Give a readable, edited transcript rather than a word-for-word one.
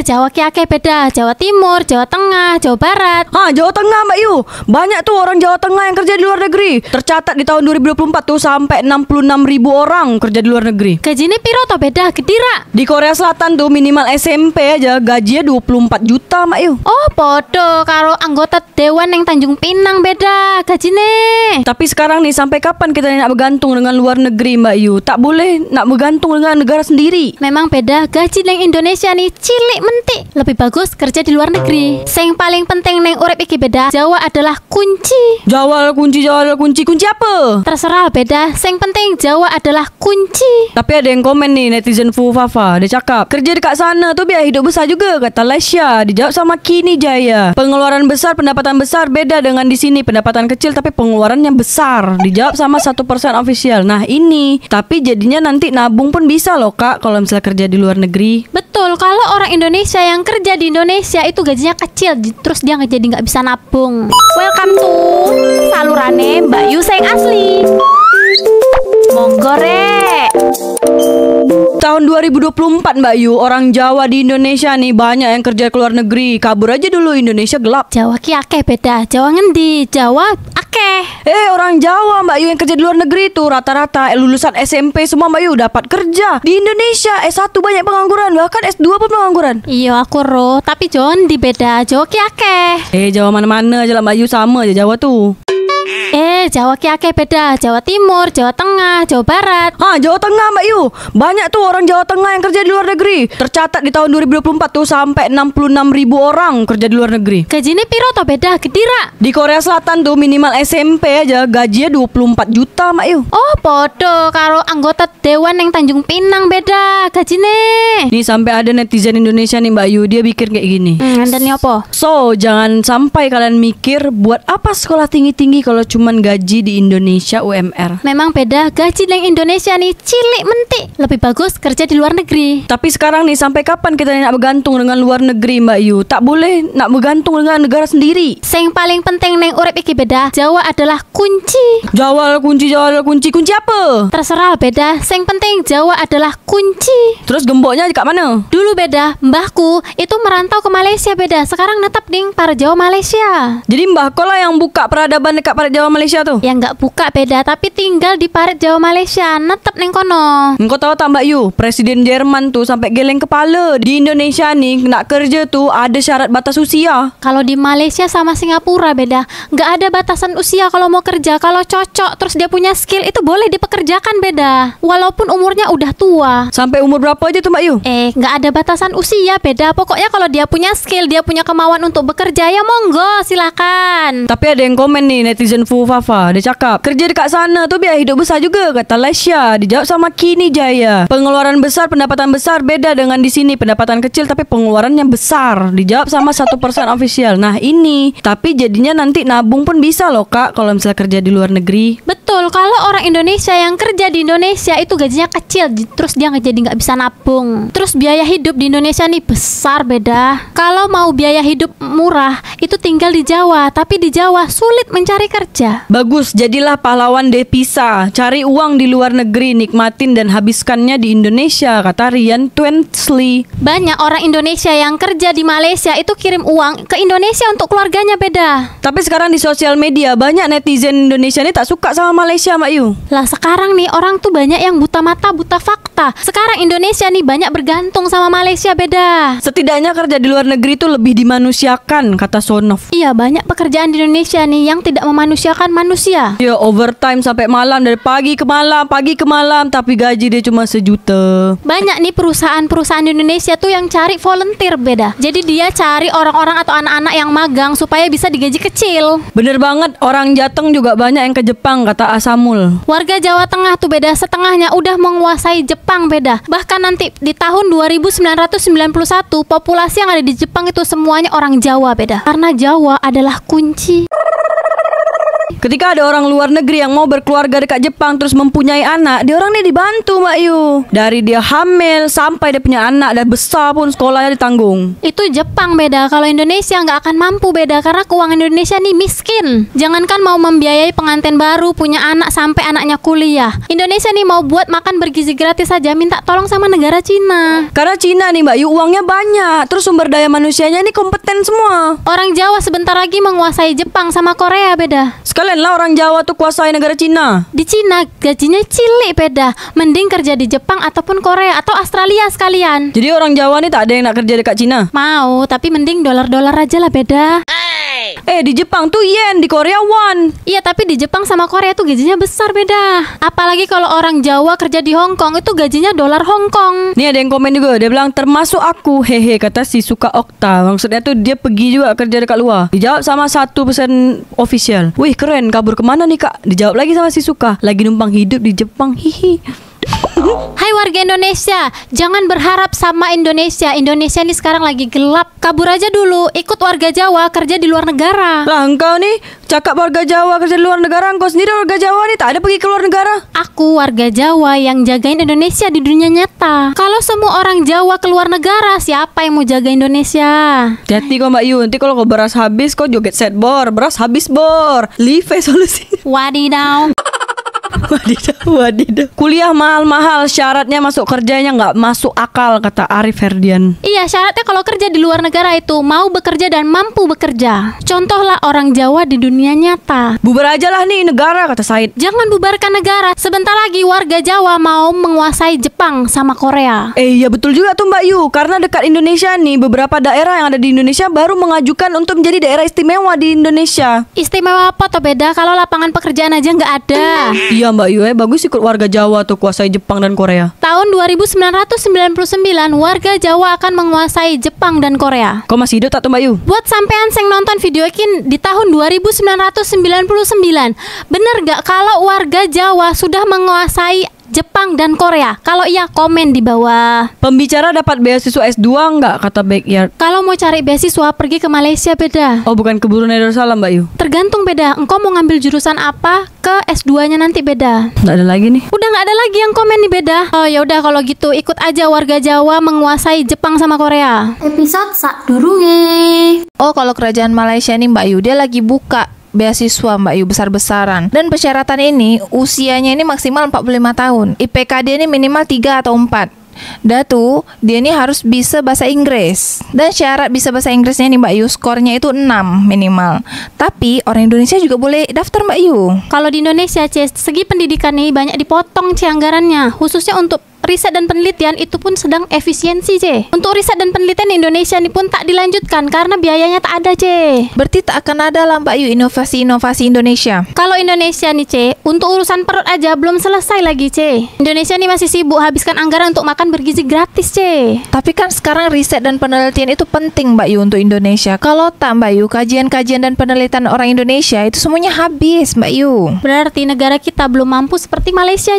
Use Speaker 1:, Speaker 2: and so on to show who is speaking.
Speaker 1: Jawa ki akeh beda. Jawa Timur, Jawa Tengah, Jawa Barat.
Speaker 2: Jawa Tengah Mbak Yu. Banyak tuh orang Jawa Tengah yang kerja di luar negeri. Tercatat di tahun 2024 tuh sampai 66.000 orang kerja di luar negeri.
Speaker 1: Gajine piro to beda gedira?
Speaker 2: Di Korea Selatan tuh minimal SMP aja gajinya 24 juta Mbak Yu.
Speaker 1: Oh, podo karo anggota dewan yang Tanjung Pinang beda gajine.
Speaker 2: Tapi sekarang nih, sampai kapan kita nak bergantung dengan luar negeri Mbak Yu? Tak boleh nak bergantung dengan negara sendiri.
Speaker 1: Memang beda gaji neng Indonesia nih cilik mentik. Lebih bagus kerja di luar negeri. Sing paling penting neng urip iki beda. Jawa adalah kunci.
Speaker 2: Jawa kunci. Kunci apa?
Speaker 1: Terserah beda. Sing penting Jawa adalah kunci.
Speaker 2: Tapi ada yang komen nih, netizen Fufafa. Dia cakap, kerja dekat sana tuh biar hidup besar juga, kata Lesya. Dijawab sama Kini Jaya. Pengeluaran besar, pendapatan besar beda dengan di sini. Pendapatan kecil tapi pengeluarannya besar. Dijawab sama 1% official. Nah ini, tapi jadinya nanti nabung pun bisa loh Kak kalau misalnya kerja di luar negeri.
Speaker 1: Betul, kalau orang Indonesia yang kerja di Indonesia itu gajinya kecil, terus dia jadi nggak bisa nabung. Welcome to salurane Mbak Yu sing asli. Monggo rek.
Speaker 2: Tahun 2024 Mbak Yu, orang Jawa di Indonesia nih banyak yang kerja ke luar negeri. Kabur aja dulu, Indonesia gelap.
Speaker 1: Jawa ki akeh beda. Jawa ngendi? Jawa akeh.
Speaker 2: Orang Jawa Mbak Yu yang kerja di luar negeri tuh rata-rata lulusan SMP semua Mbak Yu dapat kerja. Di Indonesia S1 banyak pengangguran, bahkan S2 pun pengangguran.
Speaker 1: Iya aku roh, tapi Jawa di beda. Jawa ki akeh.
Speaker 2: Jawa mana-mana aja lah Mbak Yu, sama aja Jawa tuh.
Speaker 1: Jawa ki akeh beda. Jawa Timur, Jawa Tengah, Jawa Barat.
Speaker 2: Jawa Tengah Mbak Yu. Banyak tuh orang Jawa Tengah yang kerja di luar negeri. Tercatat di tahun 2024 tuh sampai 66.000 orang kerja di luar negeri.
Speaker 1: Gajine piro to beda gedira?
Speaker 2: Di Korea Selatan tuh minimal SMP aja gajinya 24 juta Mbak Yu.
Speaker 1: Oh, podo karo anggota dewan yang Tanjung Pinang beda gajine.
Speaker 2: Nih sampai ada netizen Indonesia nih Mbak Yu, dia bikin kayak gini.
Speaker 1: Dan apa?
Speaker 2: So, jangan sampai kalian mikir buat apa sekolah tinggi-tinggi kalau cuman gaji di Indonesia UMR.
Speaker 1: Memang beda gaji neng Indonesia nih cilik mentik. Lebih bagus kerja di luar negeri.
Speaker 2: Tapi sekarang nih, sampai kapan kita nak bergantung dengan luar negeri Mbak Yu? Tak boleh nak bergantung dengan negara sendiri.
Speaker 1: Sing paling penting neng urip iki beda. Jawa adalah kunci.
Speaker 2: Jawa kunci. Kunci apa?
Speaker 1: Terserah beda. Sing penting Jawa adalah kunci.
Speaker 2: Terus gemboknya kat mana?
Speaker 1: Dulu beda. Mbahku itu merantau ke Malaysia beda. Sekarang netap ding para Jawa Malaysia.
Speaker 2: Jadi mbahku lah yang buka peradaban dekat Parit Jawa Malaysia tuh?
Speaker 1: Yang nggak buka beda, tapi tinggal di Parit Jawa Malaysia. Netep neng kono.
Speaker 2: Engkau tahu tak Mbak Yu, Presiden Jerman tuh sampai geleng kepala. Di Indonesia nih nak kerja tuh ada syarat batas usia.
Speaker 1: Kalau di Malaysia sama Singapura beda. Nggak ada batasan usia kalau mau kerja. Kalau cocok terus dia punya skill itu boleh dipekerjakan beda. Walaupun umurnya udah tua.
Speaker 2: Sampai umur berapa aja tuh Mbak Yu?
Speaker 1: Nggak ada batasan usia beda. Pokoknya kalau dia punya skill, dia punya kemauan untuk bekerja, ya monggo silakan.
Speaker 2: Tapi ada yang komen nih, netizen Fufafa. Dia cakap, kerja dekat sana tuh biar hidup besar juga, kata Lesya. Dijawab sama Kini Jaya. Pengeluaran besar, pendapatan besar beda dengan di sini. Pendapatan kecil tapi pengeluarannya besar. Dijawab sama 1% official. Nah ini, tapi jadinya nanti nabung pun bisa loh Kak kalau misalnya kerja di luar negeri.
Speaker 1: Betul, kalau orang Indonesia yang kerja di Indonesia itu gajinya kecil, terus dia jadi nggak bisa nabung. Terus biaya hidup di Indonesia nih besar beda. Kalau mau biaya hidup murah itu tinggal di Jawa, tapi di Jawa sulit mencari kerja.
Speaker 2: Bagus, jadilah pahlawan devisa. Cari uang di luar negeri, nikmatin dan habiskannya di Indonesia, kata Rian Twensley.
Speaker 1: Banyak orang Indonesia yang kerja di Malaysia itu kirim uang ke Indonesia untuk keluarganya beda.
Speaker 2: Tapi sekarang di sosial media banyak netizen Indonesia nih tak suka sama Malaysia Mbak Yu.
Speaker 1: Lah sekarang nih orang tuh banyak yang buta mata, buta fakta. Sekarang Indonesia nih banyak bergantung sama Malaysia beda.
Speaker 2: Setidaknya kerja di luar negeri itu lebih dimanusiakan, kata Sonoff.
Speaker 1: Iya, banyak pekerjaan di Indonesia nih yang tidak memanusiakan manusia.
Speaker 2: Ya, overtime sampai malam, dari pagi ke malam, tapi gaji dia cuma 1 juta.
Speaker 1: Banyak nih perusahaan-perusahaan di Indonesia tuh yang cari volunteer beda. Jadi dia cari orang-orang atau anak-anak yang magang supaya bisa digaji kecil.
Speaker 2: Bener banget, orang Jateng juga banyak yang ke Jepang, kata Asamul.
Speaker 1: Warga Jawa Tengah tuh beda, setengahnya udah menguasai Jepang beda. Bahkan nanti di tahun 2991 populasi yang ada di Jepang itu semuanya orang Jawa beda. Karena Jawa adalah kunci.
Speaker 2: Ketika ada orang luar negeri yang mau berkeluarga dekat Jepang terus mempunyai anak, dia orang ini dibantu Mbak Yu. Dari dia hamil sampai dia punya anak dan besar pun sekolahnya ditanggung.
Speaker 1: Itu Jepang beda. Kalau Indonesia nggak akan mampu beda karena keuangan Indonesia nih miskin. Jangankan mau membiayai pengantin baru, punya anak sampai anaknya kuliah. Indonesia nih mau buat makan bergizi gratis saja minta tolong sama negara Cina.
Speaker 2: Karena Cina nih Mbak Yu uangnya banyak, terus sumber daya manusianya ini kompeten semua.
Speaker 1: Orang Jawa sebentar lagi menguasai Jepang sama Korea beda.
Speaker 2: Sekalian lah orang Jawa tuh kuasai negara Cina.
Speaker 1: Di Cina gajinya cilik beda. Mending kerja di Jepang ataupun Korea atau Australia sekalian.
Speaker 2: Jadi orang Jawa nih tak ada yang nak kerja dekat Cina.
Speaker 1: Mau, tapi mending dolar-dolar aja lah beda.
Speaker 2: Di Jepang tuh yen, di Korea won.
Speaker 1: Iya, tapi di Jepang sama Korea tuh gajinya besar beda. Apalagi kalau orang Jawa kerja di Hong Kong itu gajinya dolar Hong Kong.
Speaker 2: Nih ada yang komen juga, dia bilang termasuk aku, hehe, kata si Suka Okta. Maksudnya tuh dia pergi juga kerja dekat luar. Dijawab sama 1% official. Wih keren, kabur kemana nih kak? Dijawab lagi sama si Suka, lagi numpang hidup di Jepang, hihi.
Speaker 1: Hai warga Indonesia, jangan berharap sama Indonesia. Indonesia ini sekarang lagi gelap. Kabur aja dulu, ikut warga Jawa kerja di luar negara.
Speaker 2: Lah engkau nih cakap warga Jawa kerja di luar negara, engkau sendiri warga Jawa nih tak ada pergi ke luar negara.
Speaker 1: Aku warga Jawa yang jagain Indonesia di dunia nyata. Kalau semua orang Jawa keluar negara, siapa yang mau jaga Indonesia?
Speaker 2: Hati-hati kau Mbak Yu, nanti kalau kau beras habis kau joget set bor, beras habis bor. Live solusi.
Speaker 1: Wadidaw.
Speaker 2: Wadidaw. Kuliah mahal-mahal, syaratnya masuk kerjanya nggak masuk akal, kata Arif Ferdian.
Speaker 1: Iya, syaratnya kalau kerja di luar negara itu mau bekerja dan mampu bekerja. Contohlah orang Jawa di dunia nyata.
Speaker 2: Bubar aja lah nih negara, kata Said.
Speaker 1: Jangan bubarkan negara. Sebentar lagi warga Jawa mau menguasai Jepang sama Korea.
Speaker 2: Iya betul juga tuh Mbak Yu. Karena dekat Indonesia nih, beberapa daerah yang ada di Indonesia baru mengajukan untuk menjadi daerah istimewa di Indonesia.
Speaker 1: Istimewa apa toh beda kalau lapangan pekerjaan aja nggak ada.
Speaker 2: Iya Mbak Yu, bagus ikut warga Jawa tuh kuasai Jepang dan Korea.
Speaker 1: Tahun 2999 warga Jawa akan menguasai Jepang dan Korea.
Speaker 2: Kau masih hidup tak tuh Mbak Yu?
Speaker 1: Buat sampean yang nonton video ini di tahun 2999, bener gak kalau warga Jawa sudah menguasai Jepang dan Korea? Kalau iya komen di bawah.
Speaker 2: Pembicara dapat beasiswa S2 enggak, kata Backyard.
Speaker 1: Kalau mau cari beasiswa pergi ke Malaysia beda.
Speaker 2: Oh bukan ke Brunei Darussalam Mbak Yu?
Speaker 1: Tergantung beda. Engkau mau ngambil jurusan apa ke S2-nya nanti beda.
Speaker 2: Nggak ada lagi nih.
Speaker 1: Udah nggak ada lagi yang komen nih beda. Oh ya udah kalau gitu ikut aja warga Jawa menguasai Jepang sama Korea.
Speaker 3: Episode sak durunge.
Speaker 4: Oh kalau kerajaan Malaysia nih Mbak Yu, dia lagi buka beasiswa Mbak Yu besar-besaran. Dan persyaratan ini usianya ini maksimal 45 tahun. IPK dia ini minimal 3 atau 4. Datu, dia ini harus bisa bahasa Inggris. Dan syarat bisa bahasa Inggrisnya nih Mbak Yu, skornya itu 6 minimal. Tapi orang Indonesia juga boleh daftar Mbak Yu.
Speaker 1: Kalau di Indonesia, segi pendidikan nih banyak dipotong anggarannya, khususnya untuk riset dan penelitian itu pun sedang efisiensi Untuk riset dan penelitian Indonesia ini pun tak dilanjutkan karena biayanya tak ada
Speaker 4: Berarti tak akan ada lah Mbak Yu inovasi-inovasi Indonesia.
Speaker 1: Kalau Indonesia nih untuk urusan perut aja belum selesai lagi Indonesia nih masih sibuk habiskan anggaran untuk makan bergizi gratis
Speaker 4: Tapi kan sekarang riset dan penelitian itu penting Mbak Yu untuk Indonesia. Kalau tak Mbak Yu, kajian-kajian dan penelitian orang Indonesia itu semuanya habis Mbak Yu.
Speaker 1: Berarti negara kita belum mampu seperti Malaysia